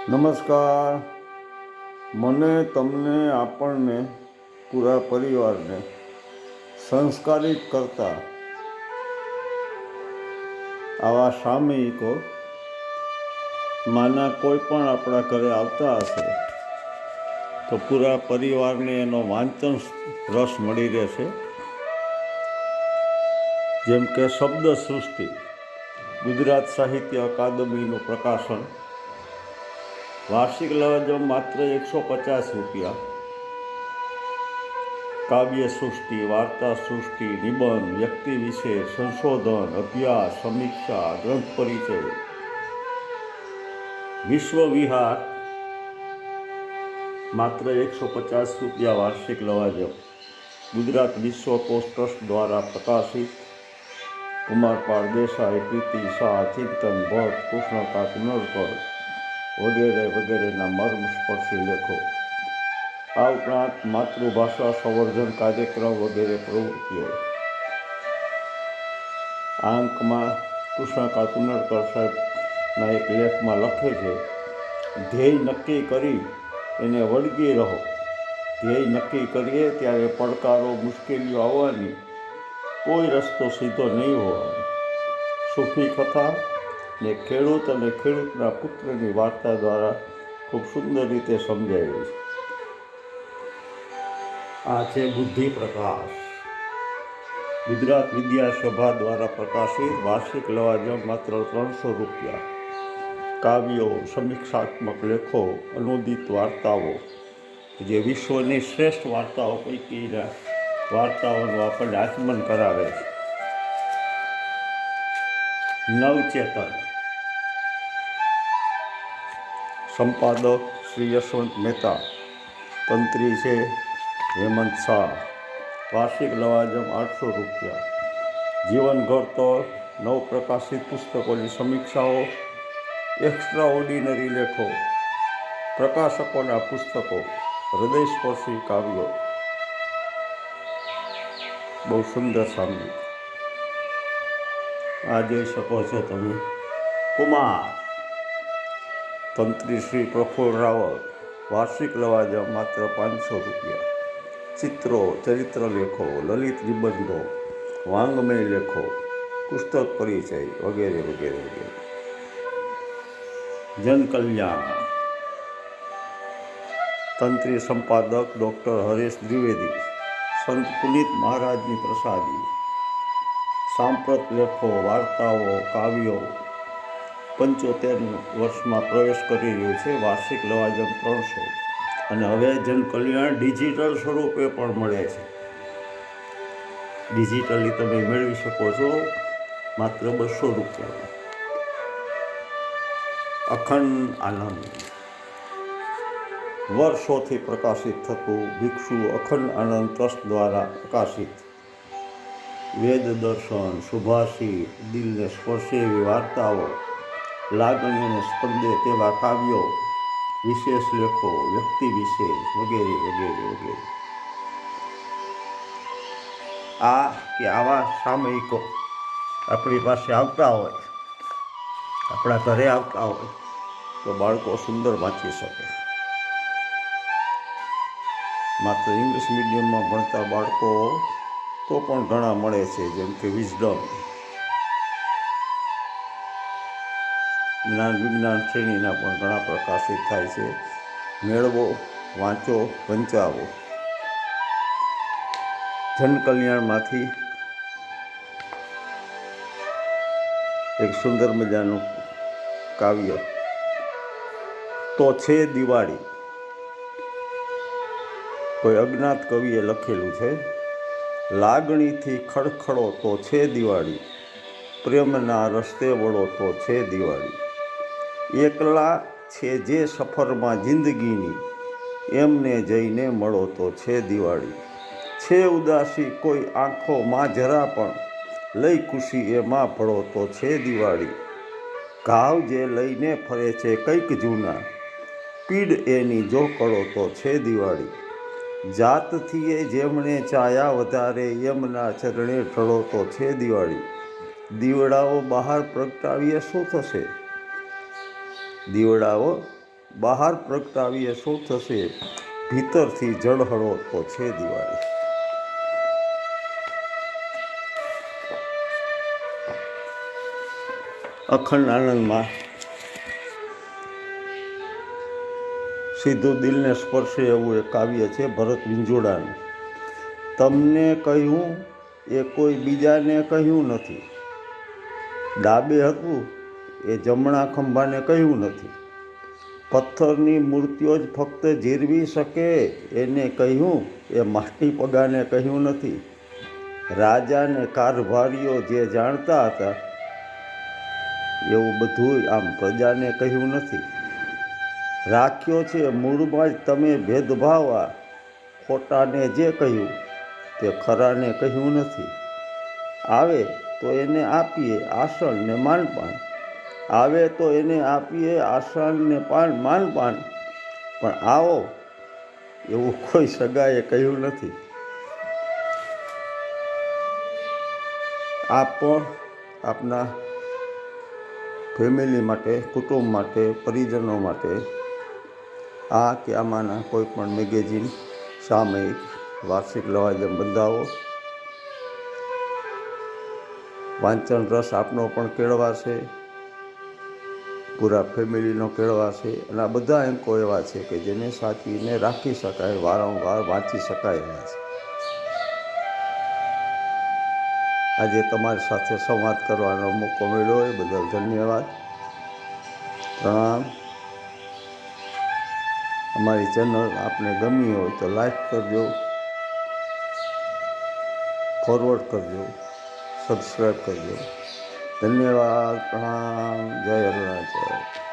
નમસ્કાર. મને તમને આપણને પૂરા પરિવારને સંસ્કારિત કરતા આવા સામયિકો માના કોઈ પણ આપણા ઘરે આવતા હશે તો પૂરા પરિવારને એનો વાંચન રસ મળી રહેશે. જેમ કે શબ્દ સૃષ્ટિ, ગુજરાત સાહિત્ય અકાદમીનું પ્રકાશન, વાર્ષિક લવાજમ માત્ર 150 રૂપિયા. કાવ્ય સૃષ્ટિ, વાર્તા સૃષ્ટિ, નિબંધ, વ્યક્તિ વિશેષ, સંશોધન, અભ્યાસ, સમીક્ષા, ગ્રંથ પરિચય, વિશ્વ વિહાર માત્ર 150 રૂપિયા વાર્ષિક લવાજમ. ગુજરાત વિશ્વકોશ ટ્રસ્ટ દ્વારા પ્રકાશિત. કુમારપાળ દેસાઈ, પ્રીતિ શાહ, ચિંતન ભટ્ટ, કૃષ્ણકા કુનરકર વગેરે વગેરેના મર્મસ્પર્શી લેખો. આ ઉપરાંત માતૃભાષા સંવર્ધન કાર્યક્રમ વગેરે પ્રવૃત્તિઓ. આ અંકમાં કૃષ્ણકા કુનરકર સાહેબના એક લેખમાં લખે છે, ધ્યેય નક્કી કરી એને વળગી રહો. ધ્યેય નક્કી કરીએ ત્યારે પડકારો, મુશ્કેલીઓ આવવાની, કોઈ રસ્તો સીધો નહીં હોવાનો. સૂફી કથા ને ખેડૂત અને ખેડૂતના પુત્રની વાર્તા દ્વારા ખૂબ સુંદર રીતે સમજાયેલી છે. આ છે બુદ્ધિ પ્રકાશ, ગુજરાત વિદ્યાસભા દ્વારા પ્રકાશિત. વાર્ષિક લવાજમ માત્ર 300 રૂપિયા. કાવ્યો, સમીક્ષાત્મક લેખો, અનુદિત વાર્તાઓ, જે વિશ્વની શ્રેષ્ઠ વાર્તાઓ પૈકીના વાર્તાઓનું આપણને આચમન કરાવે છે. નવચેતન, સંપાદક શ્રી યશવંત મહેતા, તંત્રી છે હેમંત શાહ. વાર્ષિક લવાજમ 800 રૂપિયા. જીવન ઘડતર, નવપ્રકાશિત પુસ્તકોની સમીક્ષાઓ, એક્સ્ટ્રા ઓર્ડિનરી લેખો, પ્રકાશકોના પુસ્તકો, હૃદયસ્પર્શી કાવ્યો. બહુ સુંદર સામયિક. આ જોઈ શકો છો તમે. કુમાર, તંત્રી શ્રી પ્રફુલ્લ રાવલ. વાર્ષિક લવાજમ માત્ર 500 રૂપિયા. ચિત્રો, ચરિત્ર લેખો, લલિત નિબંધો, વાંગ્મય લેખો, પુસ્તક પરિચય વગેરે વગેરે વગેરે. જનકલ્યાણ, તંત્રી સંપાદક ડૉક્ટર હરેશ દ્વિવેદી. સંત પુનિત મહારાજની પ્રસાદી. સાંપ્રત લેખો, વાર્તાઓ, કાવ્યો. 75 વર્ષમાં પ્રવેશ કરી રહ્યું છે. વાર્ષિક લવાજમ 300. અને હવે જનકલ્યાણ ડિજિટલ સ્વરૂપે પણ મળે છે. ડિજિટલી તમે મેળવી શકો છો માત્ર 200 રૂપિયા. અખંડ આનંદ, વર્ષોથી પ્રકાશિત થતું ભિક્ષુ અખંડ આનંદ ટ્રસ્ટ દ્વારા પ્રકાશિત. વેદ દર્શન, સુભાષિત, દિલને સ્પર્શે એવી વાર્તાઓ, લાગણીઓને સ્પંદે તેવા કાવ્યો, વિશેષ લેખો, વ્યક્તિ વિશેષ વગેરે વગેરે વગેરે. આ કે આવા સામયિકો આપણી પાસે આવતા હોય, આપણા ઘરે આવતા હોય તો બાળકો સુંદર વાંચી શકે. માત્ર ઇંગ્લિશ મીડિયમમાં ભણતા બાળકો તો પણ ઘણા મળે છે, જેમ કે વિઝડમ, જ્ઞાન વિજ્ઞાન શ્રેણીના પણ ઘણા પ્રકાશિત થાય છે. મેળવો, વાંચો, વંચાવો. જનકલ્યાણમાંથી એક સુંદર મજાનું કાવ્ય, તો છે દિવાળી. કોઈ અજ્ઞાત કવિએ લખેલું છે. લાગણીથી ખડખડો તો છે દિવાળી, પ્રેમના રસ્તે વળો તો છે દિવાળી. એકલા છે જે સફરમાં જિંદગીની, એમને જઈને મળો તો છે દિવાળી. છે ઉદાસી કોઈ આંખોમાં જરા પણ, લઈ ખુશી એમાં ભળો તો છે દિવાળી. ઘાવ જે લઈને ફરે છે કંઈક જૂના, પીડ એની જો કરો તો છે દિવાળી. જાતથી એ જેમણે ચાયા વધારે, એમના ચરણે ઢળો તો છે દિવાળી. દીવડાઓ બહાર પ્રગટાવીએ શું થશે? દીવડાઓ બહાર પ્રગટાવીએ શું થશે, ભીતરથી ઝળહળો તો છે દિવાળી. અખંડ આનંદમાં સીધું દિલને સ્પર્શે એવું એક કાવ્ય છે ભરત વિંજોડાનું. તમને કહ્યું એ કોઈ બીજાને કહ્યું નથી, ડાબે હતું એ જમણા ખંભાને કહ્યું નથી, પથ્થરની મૂર્તિઓ જ ફક્ત જીરવી શકે એને કહ્યું એ માટી પગાને કહ્યું નથી, રાજાને કારભારીઓ જે જાણતા હતા એવું બધું આમ પ્રજાને કહ્યું નથી, રાખ્યો છે મૂળમાં જ તમે ભેદભાવ, આ ખોટાને જે કહ્યું તે ખરાને કહ્યું નથી, આવે તો એને આપીએ આસન ને માનપાન, આવે તો એને આપીએ આસન ને માનપાન, પણ આવો એવું કોઈ સગાએ કહ્યું નથી. આપ પણ આપના ફેમિલી માટે, કુટુંબ માટે, પરિજનો માટે આ કે આમાંના કોઈ પણ મેગેઝિન, સામયિક, વાર્ષિક લવાજમ બંધાવો. વાંચન રસ આપનો પણ કેળવાશે, પૂરા ફેમિલીનો કેળવાશે. અને આ બધા અંકો એવા છે કે જેને સાચવીને રાખી શકાય, વારંવાર વાંચી શકાય એવા છે. આજે તમારી સાથે સંવાદ કરવાનો મોકો મળ્યો એ બદલ ધન્યવાદ, પ્રણામ. અમારી ચેનલ આપને ગમી હોય તો લાઈક કરજો, ફોરવર્ડ કરજો, સબસ્ક્રાઈબ કરજો. ધન્યવાદ, પ્રણામ, જય અરુણાચલ.